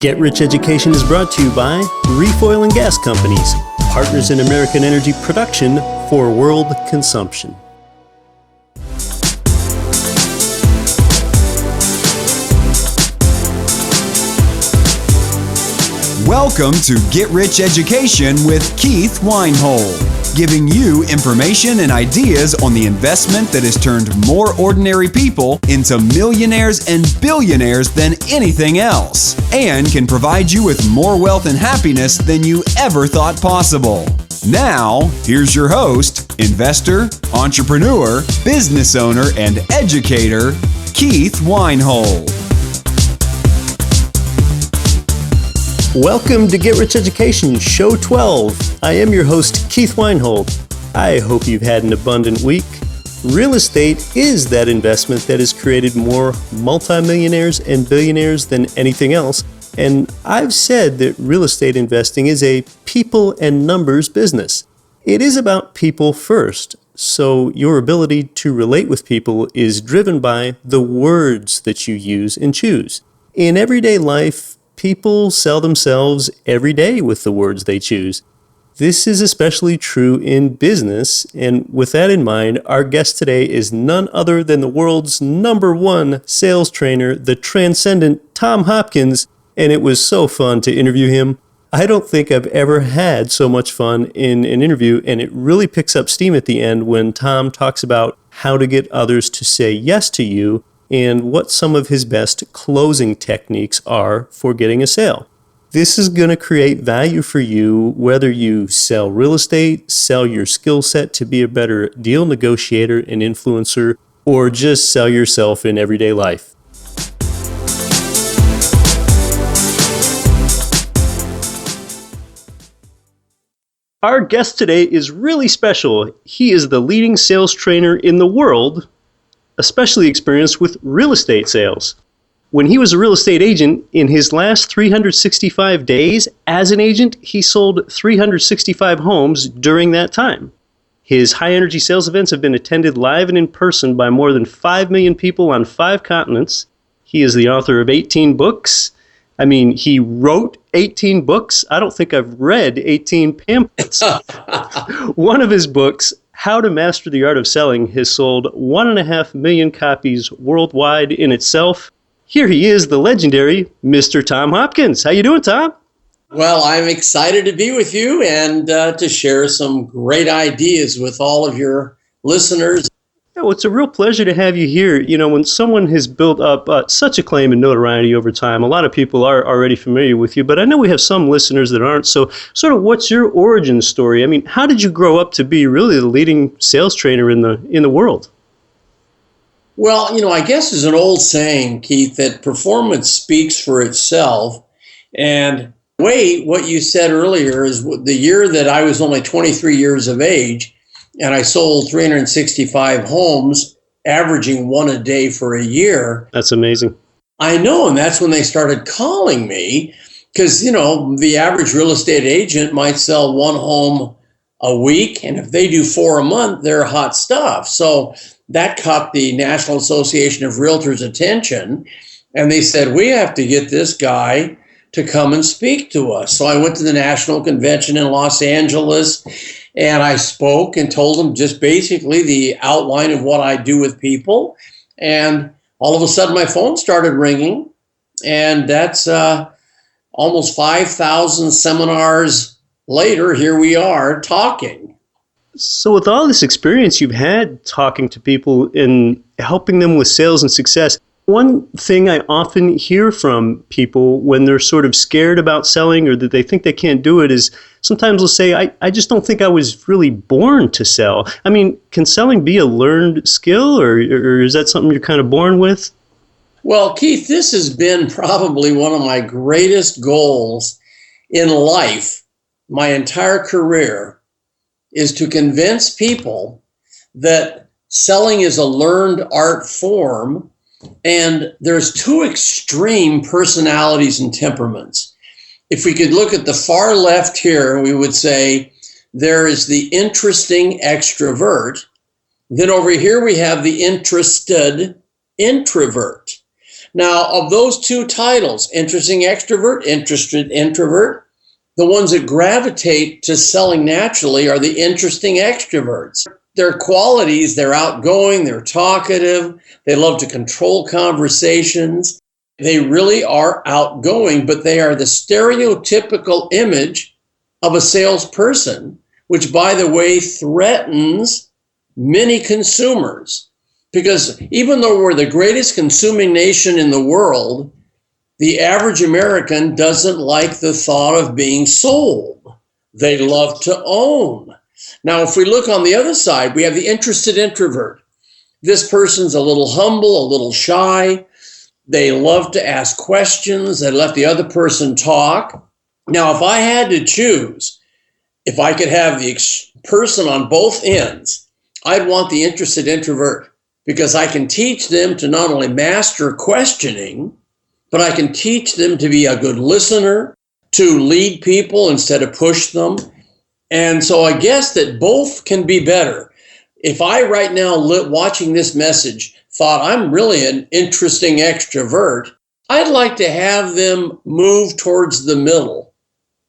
Get Rich Education is brought to you by Reef Oil and Gas Companies, partners in American energy production for world consumption. Welcome to Get Rich Education with Keith Weinhold, giving you information and ideas on the investment that has turned more ordinary people into millionaires and billionaires than anything else, and can provide you with more wealth and happiness than you ever thought possible. Now, here's your host, investor, entrepreneur, business owner, and educator, Keith Weinhold. Welcome to Get Rich Education, Show 12. I am your host, Keith Weinhold. I hope you've had an abundant week. Real estate is that investment that has created more multimillionaires and billionaires than anything else. And I've said that real estate investing is a people and numbers business. It is about people first. So your ability to relate with people is driven by the words that you use and choose. In everyday life, people sell themselves every day with the words they choose. This is especially true in business, and with that in mind, our guest today is none other than the world's #1 sales trainer, the transcendent Tom Hopkins, and it was so fun to interview him. I don't think I've ever had so much fun in an interview, and it really picks up steam at the end when Tom talks about how to get others to say yes to you and what some of his best closing techniques are for getting a sale. This is going to create value for you whether you sell real estate, sell your skill set to be a better deal negotiator and influencer, or just sell yourself in everyday life. Our guest today is really special. He is the leading sales trainer in the world, especially experienced with real estate sales. When he was a real estate agent, in his last 365 days as an agent, he sold 365 homes during that time. His high-energy sales events have been attended live and in person by more than 5 million people on 5 continents. He is the author of 18 books. He wrote 18 books. I don't think I've read 18 pamphlets. One of his books, How to Master the Art of Selling, has sold 1.5 million copies worldwide in itself. Here he is, the legendary Mr. Tom Hopkins. How you doing, Tom? Well, I'm excited to be with you and to share some great ideas with all of your listeners. Well, it's a real pleasure to have you here. You know, when someone has built up such a claim and notoriety over time, a lot of people are already familiar with you, but I know we have some listeners that aren't. So sort of what's your origin story? How did you grow up to be really the leading sales trainer in the world? Well, I guess there's an old saying, Keith, that performance speaks for itself. And what you said earlier is the year that I was only 23 years of age, and I sold 365 homes, averaging one a day for a year. That's amazing. I know, and that's when they started calling me because, the average real estate agent might sell 1 home a week, and if they do 4 a month, they're hot stuff. So that caught the National Association of Realtors' attention, and they said, we have to get this guy to come and speak to us. So I went to the National Convention in Los Angeles, and I spoke and told them just basically the outline of what I do with people. And all of a sudden my phone started ringing, and that's almost 5,000 seminars later, here we are talking. So with all this experience you've had talking to people and helping them with sales and success, one thing I often hear from people when they're sort of scared about selling or that they think they can't do it is sometimes they'll say, I just don't think I was really born to sell. Can selling be a learned skill or is that something you're kind of born with? Well, Keith, this has been probably one of my greatest goals in life, my entire career, is to convince people that selling is a learned art form, and there's 2 extreme personalities and temperaments. If we could look at the far left here, we would say there is the interesting extrovert. Then over here we have the interested introvert. Now, of those two titles, interesting extrovert, interested introvert, the ones that gravitate to selling naturally are the interesting extroverts. Their qualities, they're outgoing, they're talkative, they love to control conversations. They really are outgoing, but they are the stereotypical image of a salesperson, which, by the way, threatens many consumers. Because even though we're the greatest consuming nation in the world, the average American doesn't like the thought of being sold. They love to own. Now, if we look on the other side, we have the interested introvert. This person's a little humble, a little shy. They love to ask questions. They let the other person talk. Now, if I had to choose, if I could have the person on both ends, I'd want the interested introvert, because I can teach them to not only master questioning, but I can teach them to be a good listener, to lead people instead of push them. And so I guess that both can be better. If I right now, watching this message, thought I'm really an interesting extrovert, I'd like to have them move towards the middle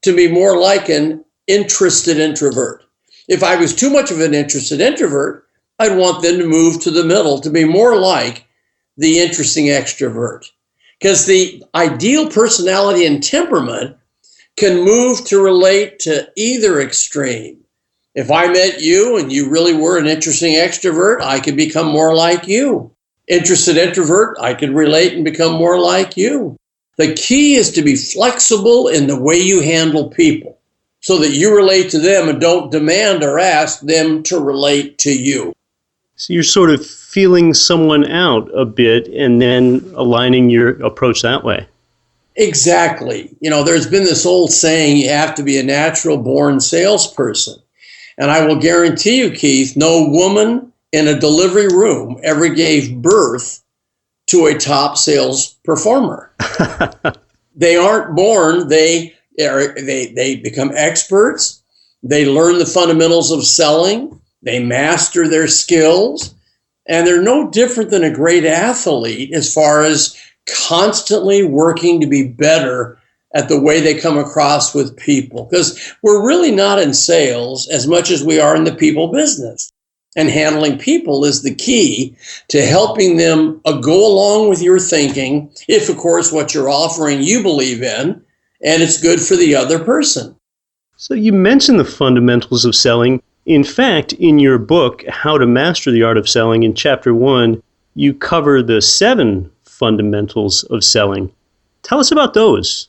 to be more like an interested introvert. If I was too much of an interested introvert, I'd want them to move to the middle to be more like the interesting extrovert. Because the ideal personality and temperament can move to relate to either extreme. If I met you and you really were an interesting extrovert, I could become more like you. Interested introvert, I could relate and become more like you. The key is to be flexible in the way you handle people so that you relate to them and don't demand or ask them to relate to you. So you're sort of feeling someone out a bit and then aligning your approach that way. Exactly. There's been this old saying, you have to be a natural born salesperson. And I will guarantee you, Keith, no woman in a delivery room ever gave birth to a top sales performer. They aren't born. They become experts. They learn the fundamentals of selling. They master their skills, and they're no different than a great athlete as far as constantly working to be better at the way they come across with people. Because we're really not in sales as much as we are in the people business. And handling people is the key to helping them go along with your thinking, if, of course, what you're offering you believe in, and it's good for the other person. So you mentioned the fundamentals of selling. In fact, in your book, How to Master the Art of Selling, in Chapter 1, you cover the 7 fundamentals of selling. Tell us about those.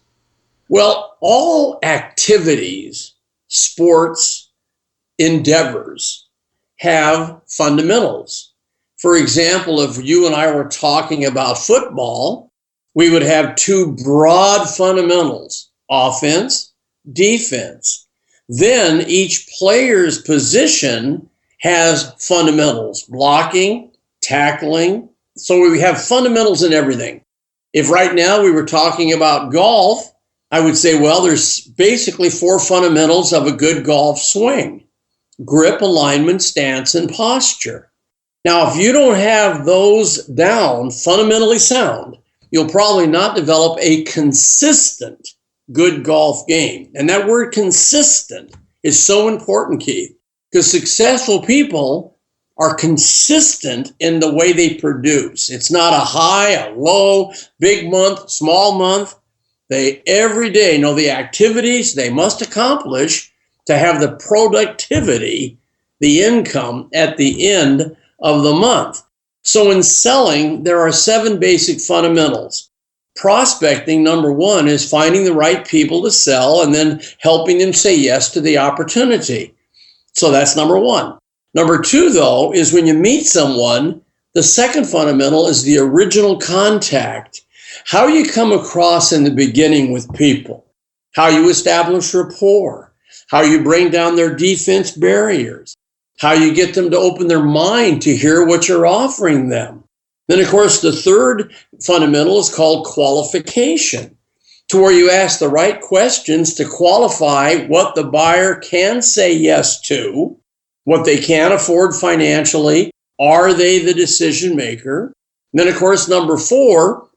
Well, all activities, sports, endeavors have fundamentals. For example, if you and I were talking about football, we would have 2 broad fundamentals: offense, defense. Then each player's position has fundamentals: blocking, tackling. So we have fundamentals in everything. If right now we were talking about golf, I would say, well, there's basically 4 fundamentals of a good golf swing: grip, alignment, stance, and posture. Now, if you don't have those down, fundamentally sound, you'll probably not develop a consistent good golf game. And that word consistent is so important, Keith, because successful people are consistent in the way they produce. It's not a high, a low, big month, small month. They every day know the activities they must accomplish to have the productivity, the income at the end of the month. So in selling, there are 7 basic fundamentals. Prospecting, number 1, is finding the right people to sell and then helping them say yes to the opportunity. So that's number 1. Number 2, though, is when you meet someone, the second fundamental is the original contact. How you come across in the beginning with people, how you establish rapport, how you bring down their defense barriers, how you get them to open their mind to hear what you're offering them. Then, of course, the third fundamental is called qualification, to where you ask the right questions to qualify what the buyer can say yes to, what they can afford financially, are they the decision maker? And then, of course, number 4,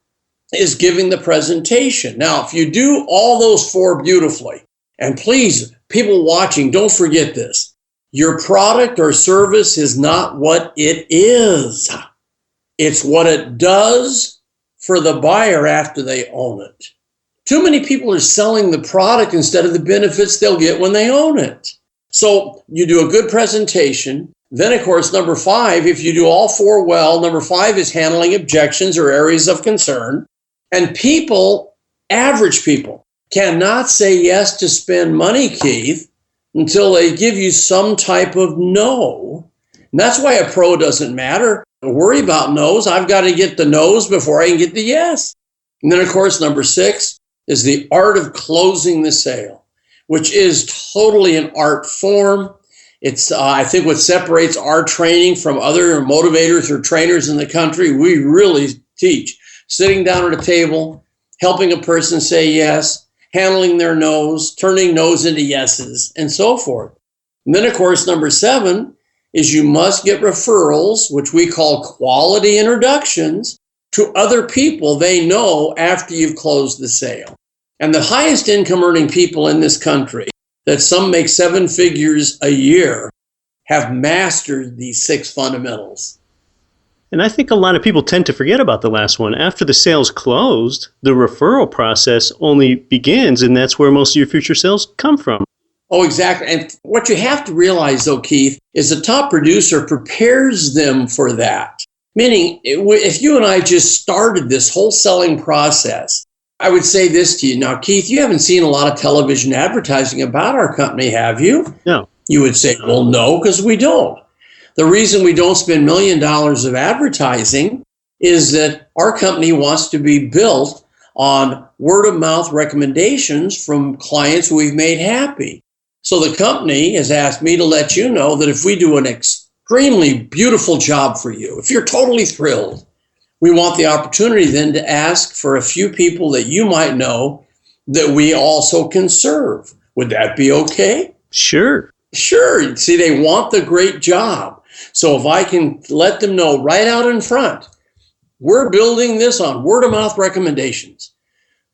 is giving the presentation. Now, if you do all those four beautifully, and please, people watching, don't forget this. Your product or service is not what it is. It's what it does for the buyer after they own it. Too many people are selling the product instead of the benefits they'll get when they own it. So you do a good presentation. Then, of course, number 5, if you do all four well, number 5 is handling objections or areas of concern. And people, average people, cannot say yes to spend money, Keith, until they give you some type of no. And that's why a pro doesn't matter. Don't worry about no's. I've got to get the no's before I can get the yes. And then, of course, number 6 is the art of closing the sale, which is totally an art form. It's, I think, what separates our training from other motivators or trainers in the country. We really teach sitting down at a table, helping a person say yes, handling their no's, turning no's into yeses, and so forth. And then, of course, number 7 is you must get referrals, which we call quality introductions, to other people they know after you've closed the sale. And the highest income earning people in this country, that some make 7 figures a year, have mastered these 6 fundamentals. And I think a lot of people tend to forget about the last one. After the sale's closed, the referral process only begins, and that's where most of your future sales come from. Oh, exactly. And what you have to realize, though, Keith, is the top producer prepares them for that. Meaning, if you and I just started this whole selling process, I would say this to you. Now, Keith, you haven't seen a lot of television advertising about our company, have you? No. You would say, well, no, because we don't. The reason we don't spend $1 million of advertising is that our company wants to be built on word of mouth recommendations from clients we've made happy. So the company has asked me to let you know that if we do an extremely beautiful job for you, if you're totally thrilled, we want the opportunity then to ask for a few people that you might know that we also can serve. Would that be okay? Sure. Sure. See, they want the great job. So if I can let them know right out in front, we're building this on word of mouth recommendations.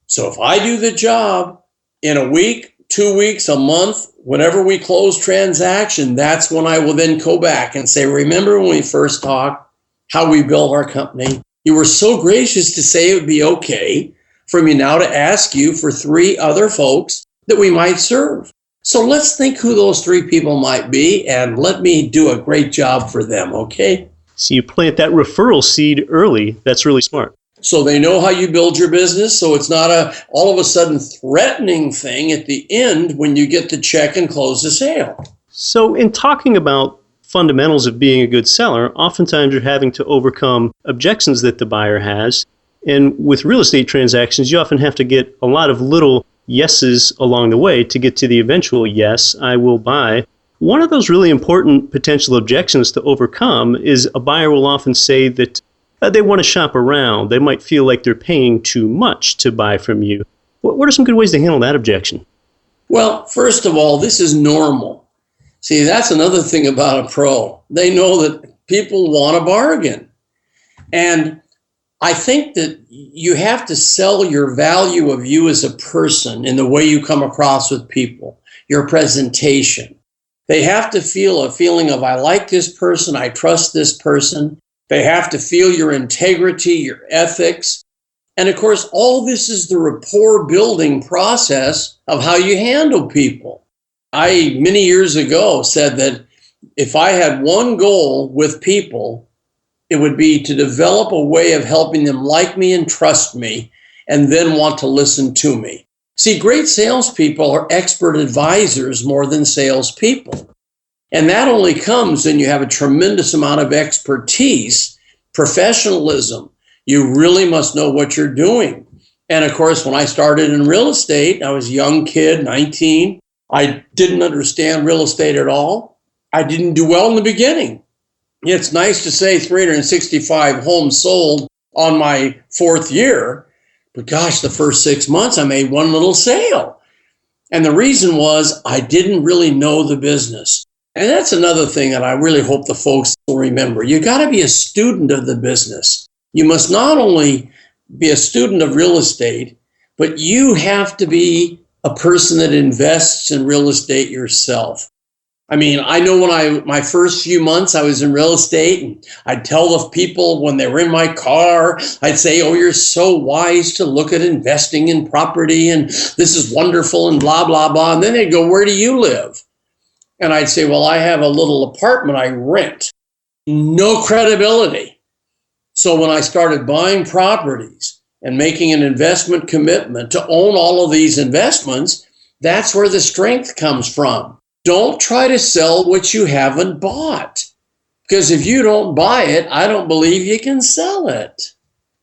So if I do the job in a week, 2 weeks, a month, whenever we close transaction, that's when I will then go back and say, remember when we first talked, how we built our company? You were so gracious to say it would be okay for me now to ask you for 3 other folks that we might serve. So let's think who those 3 people might be, and let me do a great job for them, okay? So you plant that referral seed early. That's really smart. So they know how you build your business, so it's not a all of a sudden threatening thing at the end when you get the check and close the sale. So in talking about fundamentals of being a good seller, oftentimes you're having to overcome objections that the buyer has. And with real estate transactions, you often have to get a lot of little yeses along the way to get to the eventual yes, I will buy. One of those really important potential objections to overcome is a buyer will often say that they want to shop around. They might feel like they're paying too much to buy from you. What are some good ways to handle that objection? Well, first of all, this is normal. See, that's another thing about a pro. They know that people want a bargain. And I think that you have to sell your value of you as a person in the way you come across with people, your presentation. They have to feel a feeling of, I like this person, I trust this person. They have to feel your integrity, your ethics. And of course, all this is the rapport building process of how you handle people. I, many years ago, said that if I had one goal with people, it would be to develop a way of helping them like me and trust me, and then want to listen to me. See, great salespeople are expert advisors more than salespeople. And that only comes when you have a tremendous amount of expertise, professionalism. You really must know what you're doing. And of course, when I started in real estate, I was a young kid, 19. I didn't understand real estate at all. I didn't do well in the beginning. It's nice to say 365 homes sold on my 4th year, but gosh, the first 6 months I made one little sale. And the reason was I didn't really know the business. And that's another thing that I really hope the folks will remember. You got to be a student of the business. You must not only be a student of real estate, but you have to be a person that invests in real estate yourself. I mean, I know when my first few months I was in real estate, and I'd tell the people when they were in my car, I'd say, oh, you're so wise to look at investing in property, and this is wonderful, and blah, blah, blah. And then they'd go, where do you live? And I'd say, well, I have a little apartment I rent. No credibility. So when I started buying properties and making an investment commitment to own all of these investments, that's where the strength comes from. Don't try to sell what you haven't bought, because if you don't buy it, I don't believe you can sell it.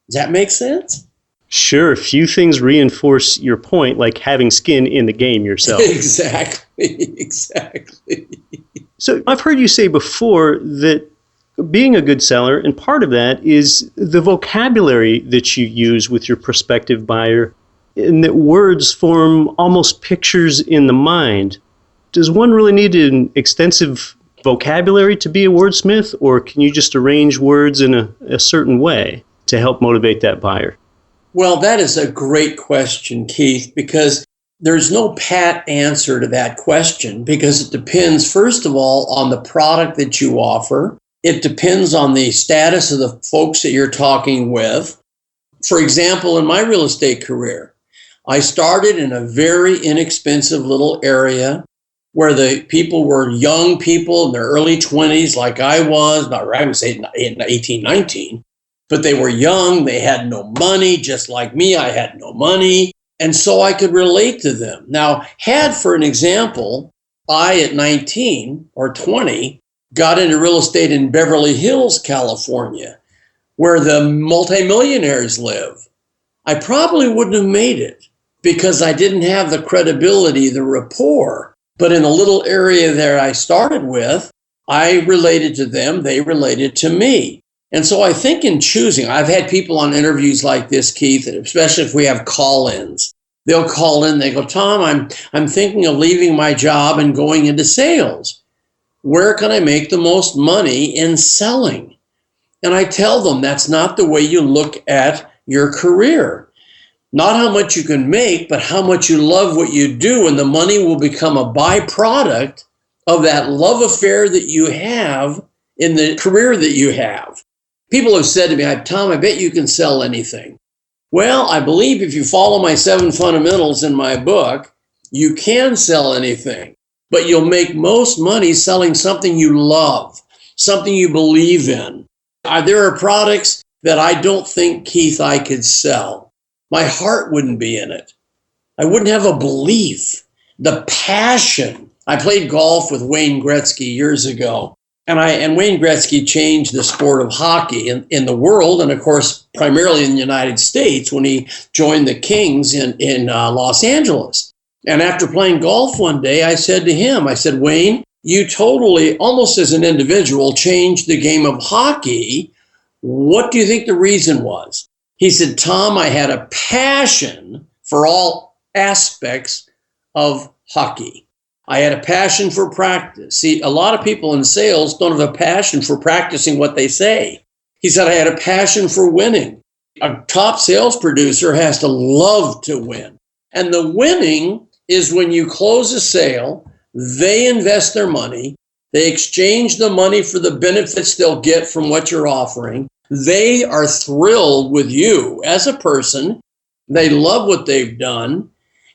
Does that make sense? Sure. Few things reinforce your point like having skin in the game yourself. Exactly. So I've heard you say before that being a good seller, and part of that is the vocabulary that you use with your prospective buyer, and that words form almost pictures in the mind. Does one really need an extensive vocabulary to be a wordsmith, or can you just arrange words in a certain way to help motivate that buyer? Well, that is a great question, Keith, because there's no pat answer to that question, because it depends, first of all, on the product that you offer. It depends on the status of the folks that you're talking with. For example, in my real estate career, I started in a very inexpensive little area where the people were young people in their early 20s, like I was, I would say 18, 19, but they were young, they had no money, just like me, I had no money, and so I could relate to them. Now, had, for an example, I at 19 or 20 got into real estate in Beverly Hills, California, where the multimillionaires live, I probably wouldn't have made it because I didn't have the credibility, the rapport. But in the little area there I started with, I related to them, they related to me. And so I think in choosing, I've had people on interviews like this, Keith, especially if we have call-ins. They'll call in, they go, Tom, I'm thinking of leaving my job and going into sales. Where can I make the most money in selling? And I tell them that's not the way you look at your career. Not how much you can make, but how much you love what you do, and the money will become a byproduct of that love affair that you have in the career that you have. People have said to me, Tom, I bet you can sell anything. Well, I believe if you follow my 7 fundamentals in my book, you can sell anything, but you'll make most money selling something you love, something you believe in. There are products that I don't think, Keith, I could sell. My heart wouldn't be in it. I wouldn't have a belief, the passion. I played golf with Wayne Gretzky years ago, and Wayne Gretzky changed the sport of hockey in the world, and of course, primarily in the United States when he joined the Kings in Los Angeles. And after playing golf one day, I said to him, Wayne, you totally, almost as an individual, changed the game of hockey. What do you think the reason was? He said, Tom, I had a passion for all aspects of hockey. I had a passion for practice. See, a lot of people in sales don't have a passion for practicing what they say. He said, I had a passion for winning. A top sales producer has to love to win. And the winning is when you close a sale, they invest their money, they exchange the money for the benefits they'll get from what you're offering. They are thrilled with you as a person. They love what they've done,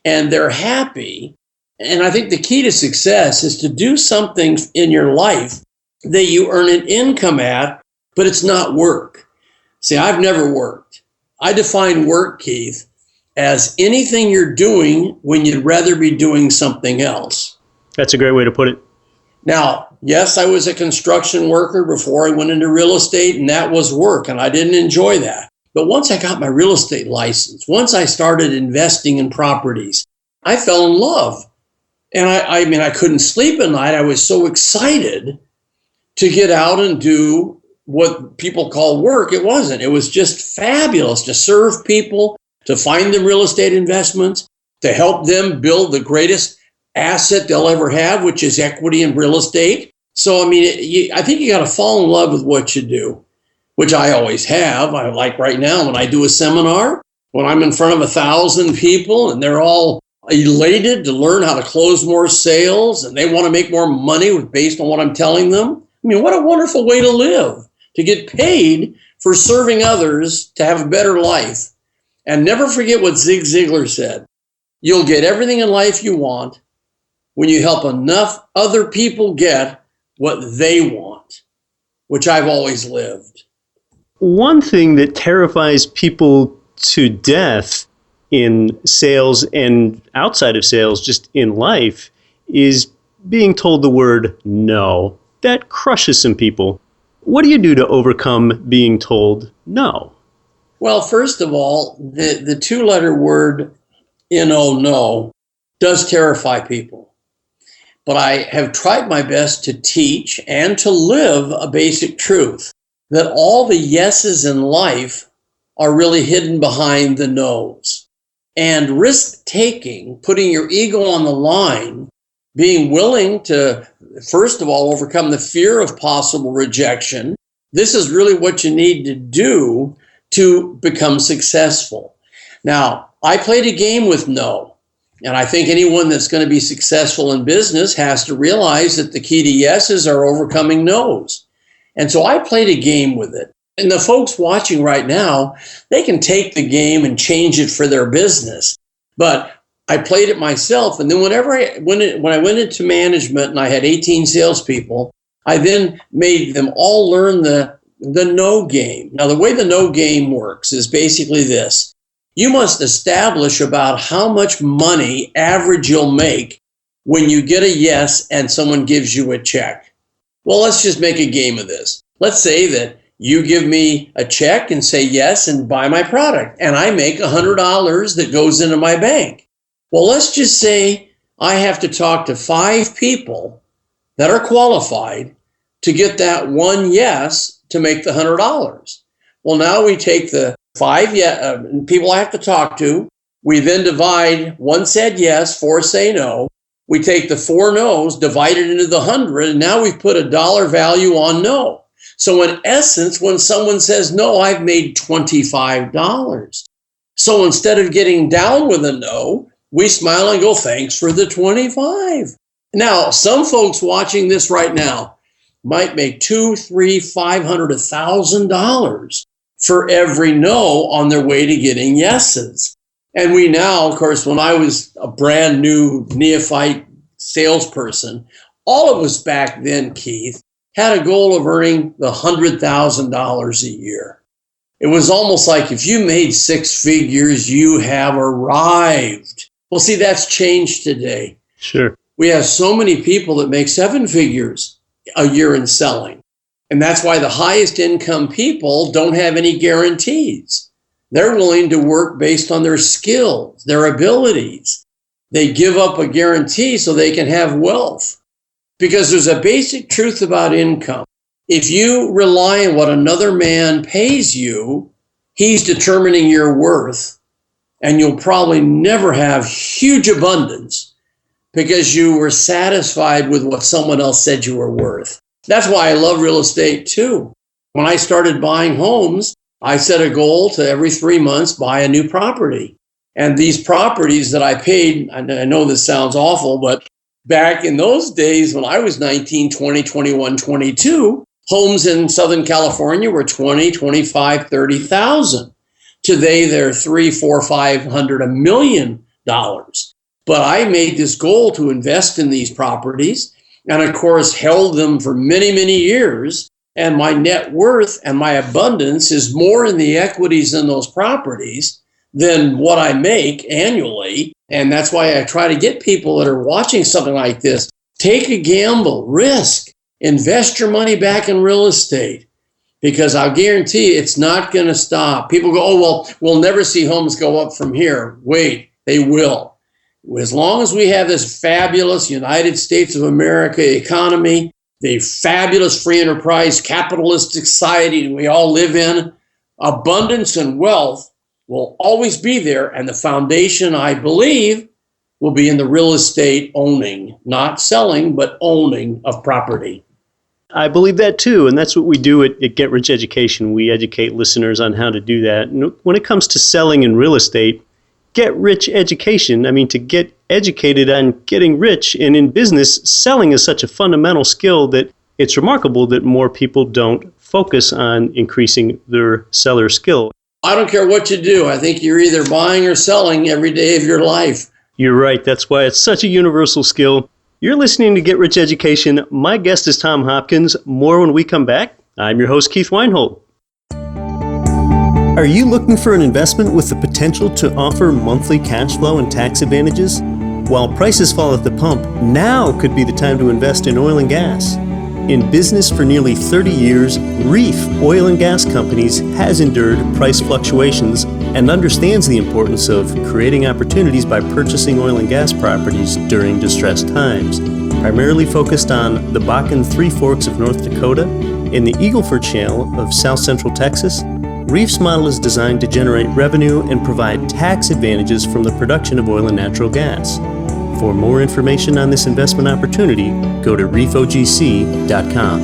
and they're happy. And I think the key to success is to do something in your life that you earn an income at, but it's not work. See, I've never worked. I define work, Keith, as anything you're doing when you'd rather be doing something else. That's a great way to put it. Now, yes, I was a construction worker before I went into real estate, and that was work, and I didn't enjoy that. But once I got my real estate license, once I started investing in properties, I fell in love. And I couldn't sleep at night. I was so excited to get out and do what people call work. It wasn't. It was just fabulous to serve people, to find them real estate investments, to help them build the greatest asset they'll ever have, which is equity in real estate. So, I think you got to fall in love with what you do. which I always have. I like right now when I do a seminar, when I'm in front of 1,000 people and they're all elated to learn how to close more sales and they want to make more money based on what I'm telling them. I mean, what a wonderful way to live, to get paid for serving others to have a better life. And never forget what Zig Ziglar said. You'll get everything in life you want when you help enough other people get what they want, which I've always lived. One thing that terrifies people to death in sales and outside of sales, just in life, is being told the word no. That crushes some people. What do you do to overcome being told no? Well, first of all, the two-letter word no does terrify people. But I have tried my best to teach and to live a basic truth that all the yeses in life are really hidden behind the no's. And risk-taking, putting your ego on the line, being willing to, first of all, overcome the fear of possible rejection. This is really what you need to do to become successful. Now, I played a game with no, and I think anyone that's going to be successful in business has to realize that the key to yeses are overcoming no's. And so I played a game with it. And the folks watching right now, they can take the game and change it for their business. But I played it myself. And then when I went into management and I had 18 salespeople, I then made them all learn the no game. Now, the way the no game works is basically this. You must establish about how much money average you'll make when you get a yes and someone gives you a check. Well, let's just make a game of this. Let's say that you give me a check and say yes and buy my product, and I make $100 that goes into my bank. Well, let's just say I have to talk to 5 people that are qualified to get that one yes to make the $100. Well, now we take the 5 people I have to talk to. We then divide, 1 said yes, 4 say no. We take the 4 no's, divide it into the 100, and now we've put a dollar value on no. So in essence, when someone says no, I've made $25. So instead of getting down with a no, we smile and go, thanks for the 25. Now, some folks watching this right now might make $200, $300, $500, $1,000 for every no on their way to getting yeses. And we now, of course, when I was a brand new neophyte salesperson, all of us back then, Keith, had a goal of earning the $100,000 a year. It was almost like if you made 6 figures, you have arrived. Well, see, that's changed today. Sure. We have so many people that make 7 figures a year in selling. And that's why the highest income people don't have any guarantees. They're willing to work based on their skills, their abilities. They give up a guarantee so they can have wealth. Because there's a basic truth about income. If you rely on what another man pays you, he's determining your worth. And you'll probably never have huge abundance because you were satisfied with what someone else said you were worth. That's why I love real estate too. When I started buying homes, I set a goal to every 3 months buy a new property. And these properties that I paid, I know this sounds awful, but back in those days when I was 19, 20, 21, 22, homes in Southern California were 20, 25, 30,000. Today they're $300, $400, $500, $1 million. But I made this goal to invest in these properties and of course held them for many, many years. And my net worth and my abundance is more in the equities in those properties than what I make annually. And that's why I try to get people that are watching something like this, take a gamble, risk, invest your money back in real estate, because I'll guarantee it's not going to stop. People go, oh, well, we'll never see homes go up from here. Wait, they will. As long as we have this fabulous United States of America economy, the fabulous free enterprise capitalistic society we all live in, abundance and wealth will always be there. And the foundation, I believe, will be in the real estate owning, not selling, but owning of property. I believe that too, and that's what we do at Get Rich Education. We educate listeners on how to do that. And when it comes to selling in real estate, Get Rich Education, to get educated on getting rich, and in business, selling is such a fundamental skill that it's remarkable that more people don't focus on increasing their seller skill. I don't care what you do. I think you're either buying or selling every day of your life. You're right. That's why it's such a universal skill. You're listening to Get Rich Education. My guest is Tom Hopkins. More when we come back. I'm your host, Keith Weinhold. Are you looking for an investment with the potential to offer monthly cash flow and tax advantages? While prices fall at the pump, now could be the time to invest in oil and gas. In business for nearly 30 years, Reef Oil and Gas Companies has endured price fluctuations and understands the importance of creating opportunities by purchasing oil and gas properties during distressed times. Primarily focused on the Bakken Three Forks of North Dakota and the Eagle Ford Shale of South Central Texas, Reef's model is designed to generate revenue and provide tax advantages from the production of oil and natural gas. For more information on this investment opportunity, go to reefogc.com.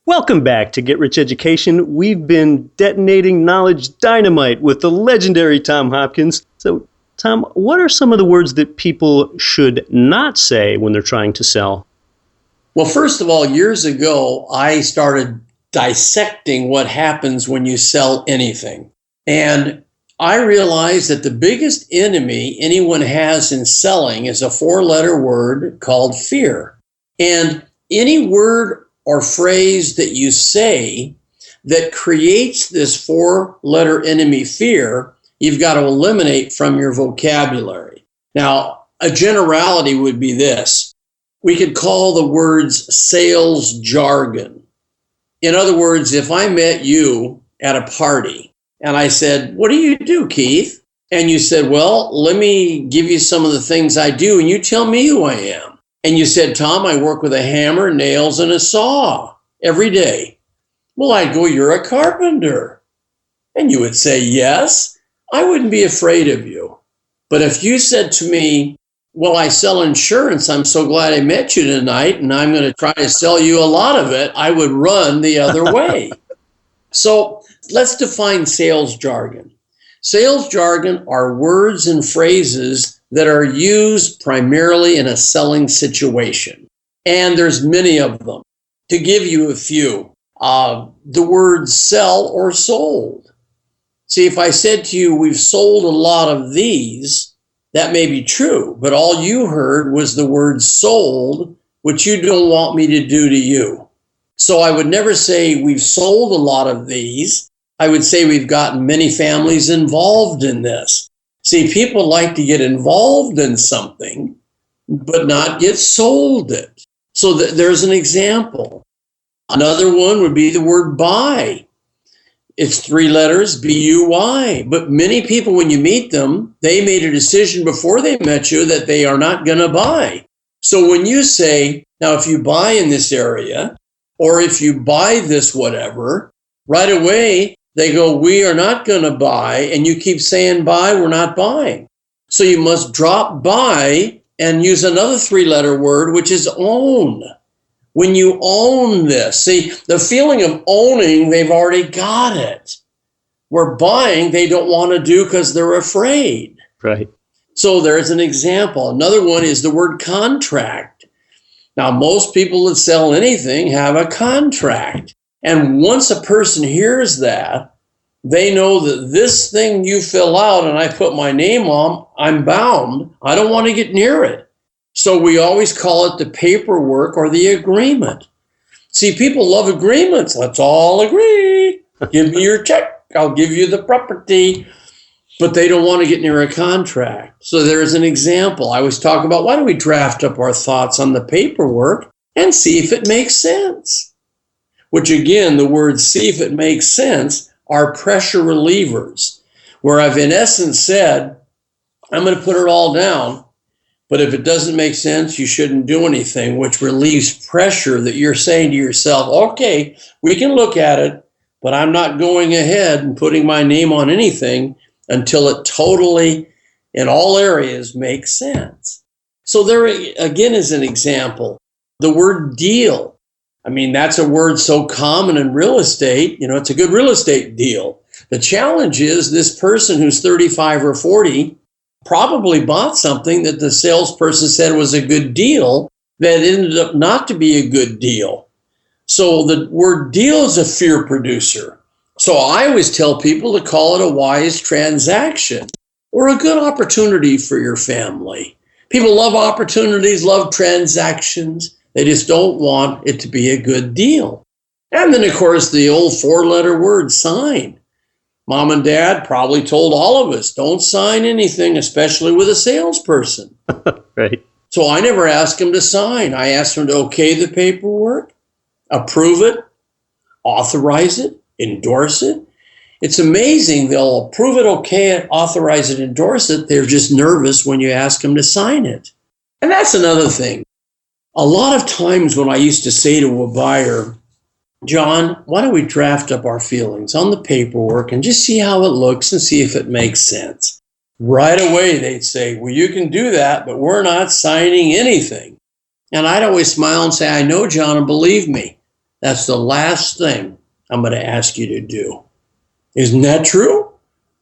Welcome back to Get Rich Education. We've been detonating knowledge dynamite with the legendary Tom Hopkins. So, Tom, what are some of the words that people should not say when they're trying to sell? Well, first of all, years ago, I started dissecting what happens when you sell anything. And I realized that the biggest enemy anyone has in selling is a 4-letter word called fear. And any word or phrase that you say that creates this 4-letter enemy fear, you've got to eliminate from your vocabulary. Now, a generality would be this. We could call the words sales jargon. In other words, if I met you at a party and I said, "What do you do, Keith?" And you said, "Well, let me give you some of the things I do, and you tell me who I am." And you said, "Tom, I work with a hammer, nails, and a saw every day." Well, I'd go, "You're a carpenter." And you would say, "Yes." I wouldn't be afraid of you. But if you said to me, "Well, I sell insurance. I'm so glad I met you tonight, and I'm going to try to sell you a lot of it," I would run the other way. So let's define sales jargon. Sales jargon are words and phrases that are used primarily in a selling situation. And there's many of them. To give you a few, the words sell or sold. See, if I said to you, "We've sold a lot of these," that may be true, but all you heard was the word sold, which you don't want me to do to you. So I would never say we've sold a lot of these. I would say we've gotten many families involved in this. See, people like to get involved in something, but not get sold it. So there's an example. Another one would be the word buy. It's 3 letters, B-U-Y. But many people, when you meet them, they made a decision before they met you that they are not going to buy. So when you say, "Now, if you buy in this area, or if you buy this whatever," right away, they go, "We are not going to buy." And you keep saying buy, we're not buying. So you must drop buy and use another 3-letter word, which is own. When you own this, see, the feeling of owning, they've already got it. Where buying, they don't want to do because they're afraid. Right. So there's an example. Another one is the word contract. Now, most people that sell anything have a contract. And once a person hears that, they know that this thing you fill out and I put my name on, I'm bound. I don't want to get near it. So we always call it the paperwork or the agreement. See, people love agreements. Let's all agree. Give me your check. I'll give you the property. But they don't want to get near a contract. So there's an example. I always talk about, why don't we draft up our thoughts on the paperwork and see if it makes sense? Which again, the words "see if it makes sense" are pressure relievers, where I've in essence said, I'm going to put it all down. But if it doesn't make sense, you shouldn't do anything, which relieves pressure that you're saying to yourself, "Okay, we can look at it, but I'm not going ahead and putting my name on anything until it totally, in all areas, makes sense. So there again is an example. The word deal. I mean, that's a word so common in real estate. You know, it's a good real estate deal. The challenge is this person who's 35 or 40 probably bought something that the salesperson said was a good deal that ended up not to be a good deal. So the word deal is a fear producer. So I always tell people to call it a wise transaction or a good opportunity for your family. People love opportunities, love transactions. They just don't want it to be a good deal. And then, of course, the old 4-letter word, sign. Mom and Dad probably told all of us, don't sign anything, especially with a salesperson. Right. So I never asked them to sign. I asked them to okay the paperwork, approve it, authorize it, endorse it. It's amazing. They'll approve it, okay it, authorize it, endorse it. They're just nervous when you ask them to sign it. And that's another thing. A lot of times when I used to say to a buyer, John, why don't we draft up our feelings on the paperwork and just see how it looks and see if it makes sense? Right away, they'd say, well, you can do that, but we're not signing anything. And I'd always smile and say, I know, John, and believe me, that's the last thing I'm going to ask you to do. Isn't that true?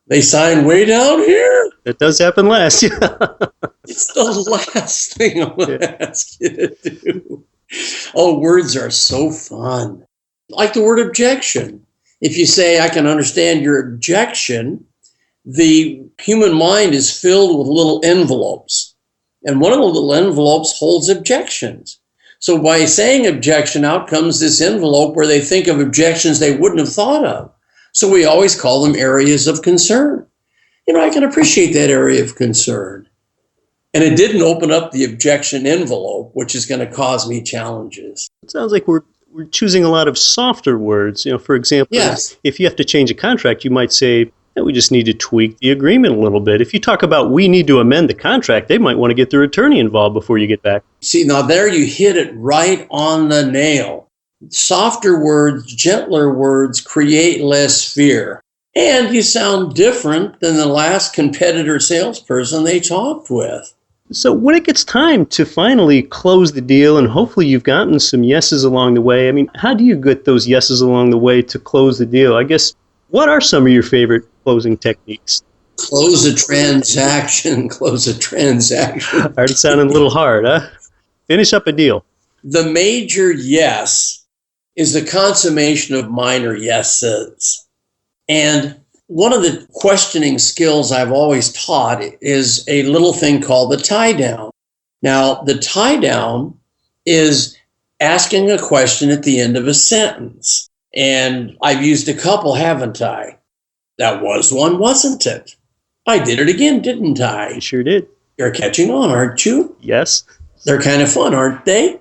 They sign way down here. It does happen last. It's the last thing I'm going to ask you to do. Oh, words are so fun. Like the word objection. If you say, I can understand your objection, the human mind is filled with little envelopes. And one of the little envelopes holds objections. So by saying objection, out comes this envelope where they think of objections they wouldn't have thought of. So we always call them areas of concern. You know, I can appreciate that area of concern. And it didn't open up the objection envelope, which is going to cause me challenges. It sounds like we're choosing a lot of softer words. You know, for example, yes. If you have to change a contract, you might say, we just need to tweak the agreement a little bit. If you talk about we need to amend the contract, they might want to get their attorney involved before you get back. See, now there you hit it right on the nail. Softer words, gentler words create less fear. And you sound different than the last competitor salesperson they talked with. So when it gets time to finally close the deal, and hopefully you've gotten some yeses along the way, I mean, how do you get those yeses along the way to close the deal? I guess, what are some of your favorite closing techniques? Close a transaction, close a transaction. Already sounding a little hard, huh? Finish up a deal. The major yes is the consummation of minor yeses. And one of the questioning skills I've always taught is a little thing called the tie down. Now, the tie down is asking a question at the end of a sentence. And I've used a couple, haven't I? That was one, wasn't it? I did it again, didn't I? You sure did. You're catching on, aren't you? Yes. They're kind of fun, aren't they?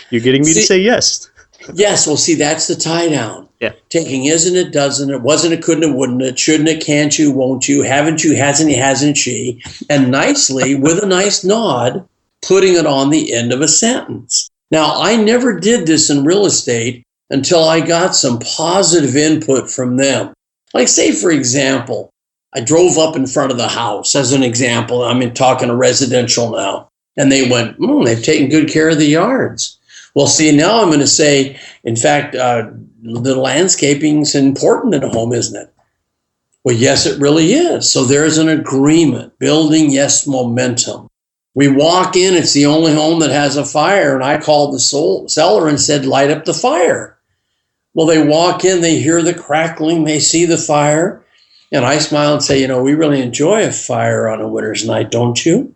You're getting me to say yes. Yes, well, see, that's the tie down. Yeah. Taking isn't it, doesn't it, wasn't it, couldn't it, wouldn't it, shouldn't it, can't you, won't you, haven't you, hasn't he, hasn't she, and nicely, with a nice nod, putting it on the end of a sentence. Now, I never did this in real estate until I got some positive input from them. Like, say, for example, I drove up in front of the house, as an example. I'm talking a residential now. And they went, they've taken good care of the yards. Well, see, now I'm going to say, in fact, the landscaping's important in a home, isn't it? Well, yes, it really is. So there's an agreement, building yes momentum. We walk in, it's the only home that has a fire, and I called the seller and said, light up the fire. Well, they walk in, they hear the crackling, they see the fire, and I smile and say, we really enjoy a fire on a winter's night, don't you?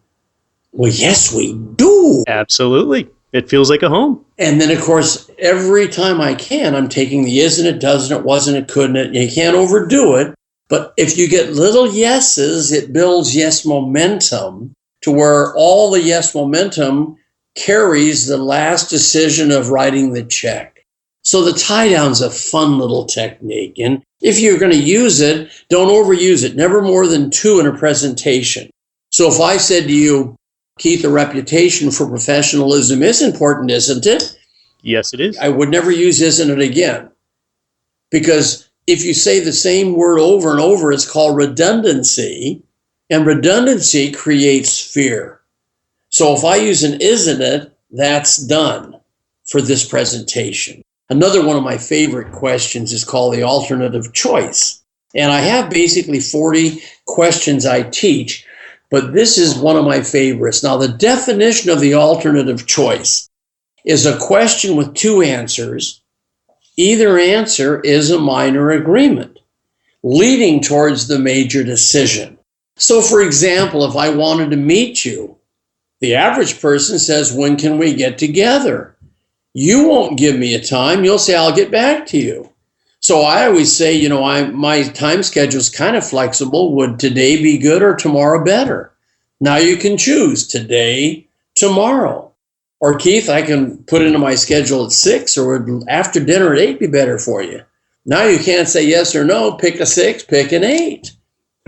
Well, yes, we do. Absolutely. It feels like a home. And then, of course, every time I can, I'm taking the isn't it, doesn't it, wasn't it, couldn't it. You can't overdo it. But if you get little yeses, it builds yes momentum to where all the yes momentum carries the last decision of writing the check. So the tie down's a fun little technique. And if you're going to use it, don't overuse it. Never more than 2 in a presentation. So if I said to you, Keith, a reputation for professionalism is important, isn't it? Yes, it is. I would never use isn't it again. Because if you say the same word over and over, it's called redundancy, and redundancy creates fear. So if I use an isn't it, that's done for this presentation. Another one of my favorite questions is called the alternative choice. And I have basically 40 questions I teach, but this is one of my favorites. Now, the definition of the alternative choice is a question with two answers. Either answer is a minor agreement, leading towards the major decision. So, for example, if I wanted to meet you, the average person says, when can we get together? You won't give me a time. You'll say, I'll get back to you. So I always say, my time schedule is kind of flexible. Would today be good or tomorrow better? Now you can choose today, tomorrow. Or Keith, I can put into my schedule at 6 or would after dinner at 8 be better for you? Now you can't say yes or no. Pick a 6, pick an 8.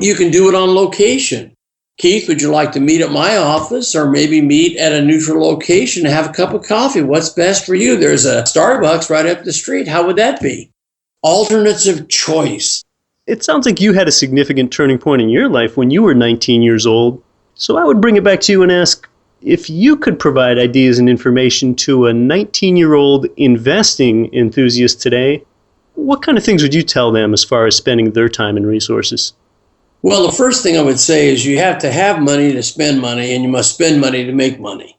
You can do it on location. Keith, would you like to meet at my office or maybe meet at a neutral location and have a cup of coffee? What's best for you? There's a Starbucks right up the street. How would that be? Alternates of choice. It sounds like you had a significant turning point in your life when you were 19 years old. So I would bring it back to you and ask, if you could provide ideas and information to a 19-year-old investing enthusiast today, what kind of things would you tell them as far as spending their time and resources? Well, the first thing I would say is you have to have money to spend money, and you must spend money to make money.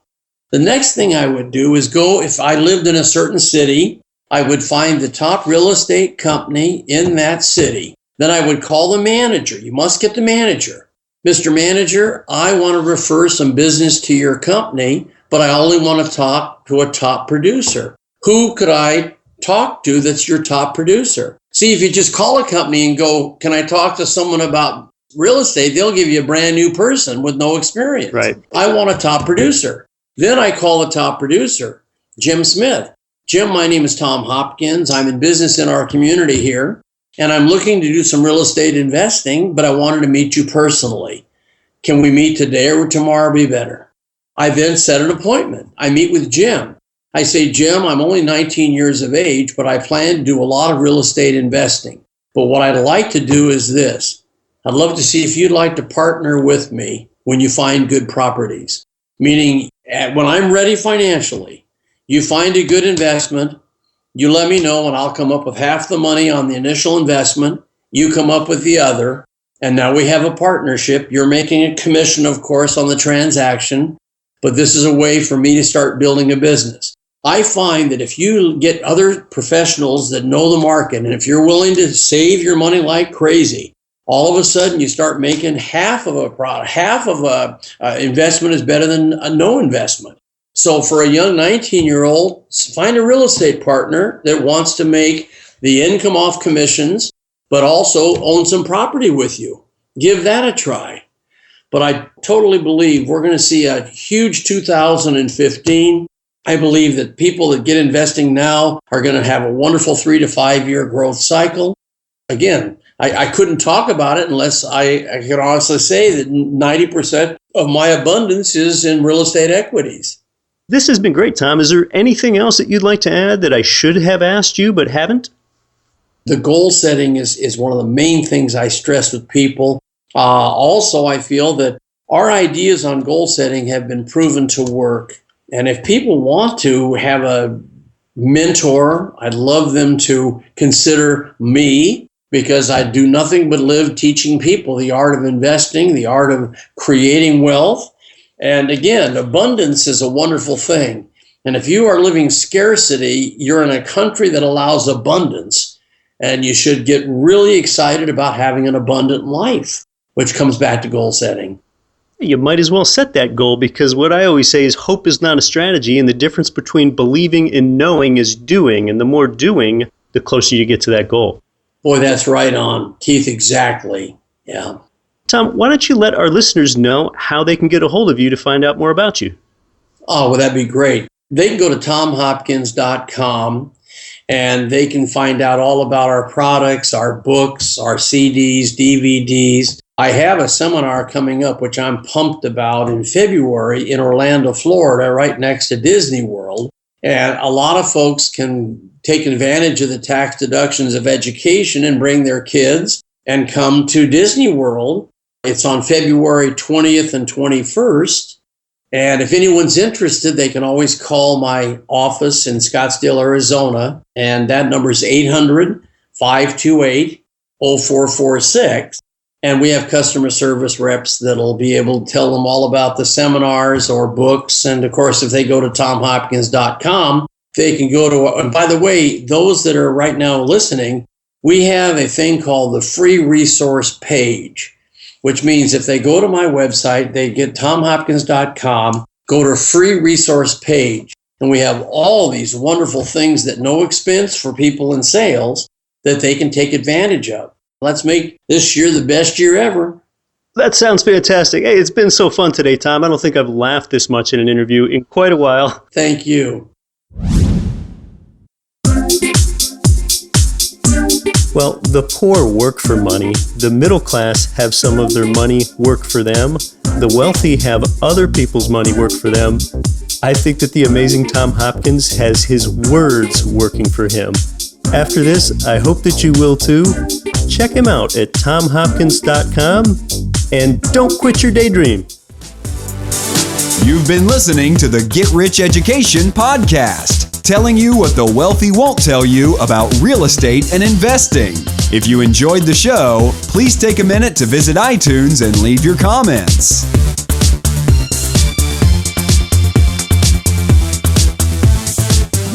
The next thing I would do is go, if I lived in a certain city, I would find the top real estate company in that city. Then I would call the manager. You must get the manager. Mr. Manager, I want to refer some business to your company, but I only want to talk to a top producer. Who could I talk to that's your top producer? See, if you just call a company and go, can I talk to someone about real estate? They'll give you a brand new person with no experience. Right. I want a top producer. Then I call the top producer, Jim Smith. Jim, my name is Tom Hopkins. I'm in business in our community here, and I'm looking to do some real estate investing, but I wanted to meet you personally. Can we meet today or would tomorrow be better? I then set an appointment. I meet with Jim. I say, Jim, I'm only 19 years of age, but I plan to do a lot of real estate investing. But what I'd like to do is this. I'd love to see if you'd like to partner with me when you find good properties. Meaning, when I'm ready financially, you find a good investment, you let me know, and I'll come up with half the money on the initial investment. You come up with the other, and now we have a partnership. You're making a commission, of course, on the transaction, but this is a way for me to start building a business. I find that if you get other professionals that know the market, and if you're willing to save your money like crazy, all of a sudden you start making half of a product. Half of a investment is better than a no investment. So for a young 19-year-old, find a real estate partner that wants to make the income off commissions, but also own some property with you. Give that a try. But I totally believe we're going to see a huge 2015. I believe that people that get investing now are going to have a wonderful 3 to 5 year growth cycle. Again, I couldn't talk about it unless I could honestly say that 90% of my abundance is in real estate equities. This has been great, Tom. Is there anything else that you'd like to add that I should have asked you but haven't? The goal setting is one of the main things I stress with people. Also, I feel that our ideas on goal setting have been proven to work. And if people want to have a mentor, I'd love them to consider me, because I do nothing but live teaching people the art of investing, the art of creating wealth. And again, abundance is a wonderful thing. And if you are living scarcity, you're in a country that allows abundance. And you should get really excited about having an abundant life, which comes back to goal setting. You might as well set that goal, because what I always say is hope is not a strategy, and the difference between believing and knowing is doing. And the more doing, the closer you get to that goal. Boy, that's right on, Keith, exactly. Yeah. Tom, why don't you let our listeners know how they can get a hold of you to find out more about you? Oh, well, that'd be great. They can go to tomhopkins.com and they can find out all about our products, our books, our CDs, DVDs. I have a seminar coming up, which I'm pumped about, in February in Orlando, Florida, right next to Disney World. And a lot of folks can take advantage of the tax deductions of education and bring their kids and come to Disney World. It's on February 20th and 21st. And if anyone's interested, they can always call my office in Scottsdale, Arizona. And that number is 800-528-0446. And we have customer service reps that'll be able to tell them all about the seminars or books. And of course, if they go to tomhopkins.com, they can go to, and by the way, those that are right now listening, we have a thing called the free resource page, which means if they go to my website, they get tomhopkins.com, go to free resource page. And we have all these wonderful things at no expense for people in sales that they can take advantage of. Let's make this year the best year ever. That sounds fantastic. Hey, it's been so fun today, Tom. I don't think I've laughed this much in an interview in quite a while. Thank you. Well, the poor work for money. The middle class have some of their money work for them. The wealthy have other people's money work for them. I think that the amazing Tom Hopkins has his words working for him. After this, I hope that you will too. Check him out at tomhopkins.com and don't quit your daydream. You've been listening to the Get Rich Education podcast, telling you what the wealthy won't tell you about real estate and investing. If you enjoyed the show, please take a minute to visit iTunes and leave your comments.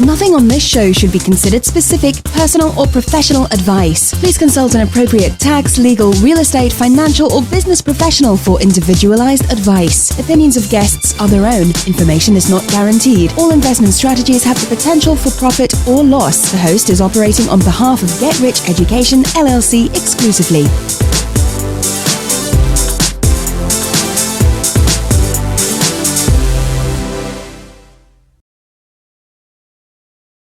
Nothing on this show should be considered specific, personal, or professional advice. Please consult an appropriate tax, legal, real estate, financial, or business professional for individualized advice. Opinions of guests are their own. Information is not guaranteed. All investment strategies have the potential for profit or loss. The host is operating on behalf of Get Rich Education, LLC exclusively.